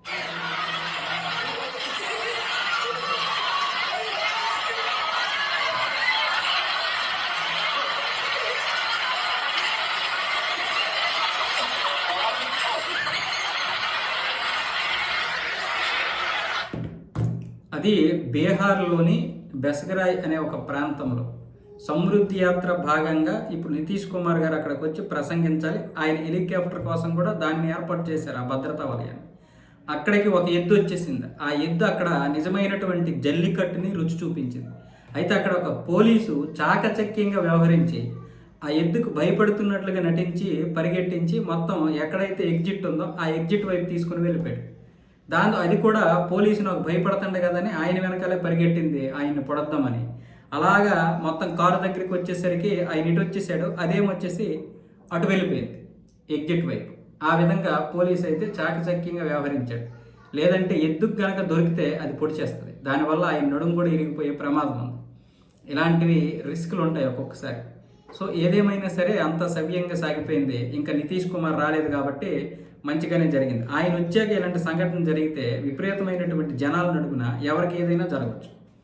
అది బీహార్లోని బెస్గరాయ్ అనే ఒక ప్రాంతంలో సమృద్ధి యాత్ర భాగంగా ఇప్పుడు నితీష్ కుమార్ గారు అక్కడికి వచ్చి ప్రసంగించాలి. ఆయన హెలికాప్టర్ కోసం కూడా దాన్ని ఏర్పాటు చేశారు, ఆ భద్రతా వలయాన్ని. అక్కడికి ఒక ఎద్దు వచ్చేసింది. ఆ ఎద్దు అక్కడ నిజమైనటువంటి జల్లికట్టుని రుచి చూపించింది. అయితే అక్కడ ఒక పోలీసు చాకచక్యంగా వ్యవహరించి ఆ ఎద్దుకు భయపడుతున్నట్లుగా నటించి పరిగెట్టించి మొత్తం ఎక్కడైతే ఎగ్జిట్ ఉందో ఆ ఎగ్జిట్ వైపు తీసుకుని వెళ్ళిపోయాడు. దాంతో అది కూడా పోలీసు నాకు భయపడుతుండే కదని ఆయన వెనకాలే పరిగెట్టింది ఆయన్ని పొడద్దామని. అలాగా మొత్తం కారు దగ్గరికి వచ్చేసరికి ఆయన ఇటు వచ్చేసాడు, అదేమొచ్చేసి అటు వెళ్ళిపోయింది ఎగ్జిట్ వైపు. ఆ విధంగా పోలీసు అయితే చాకచక్యంగా వ్యవహరించాడు. లేదంటే ఎద్దుకు కనుక దొరికితే అది పొడిచేస్తుంది. దానివల్ల ఆయన నడుము కూడా ఇరిగిపోయే ప్రమాదం ఉంది. ఇలాంటివి రిస్కులు ఉంటాయి ఒక్కొక్కసారి. సో ఏదేమైనా సరే అంత సవ్యంగా సాగిపోయింది. ఇంకా నితీష్ కుమార్ రాలేదు కాబట్టి మంచిగానే జరిగింది. ఆయన వచ్చాక ఇలాంటి సంఘటన జరిగితే విపరీతమైనటువంటి జనాల నడుపున ఎవరికి ఏదైనా జరగవచ్చు.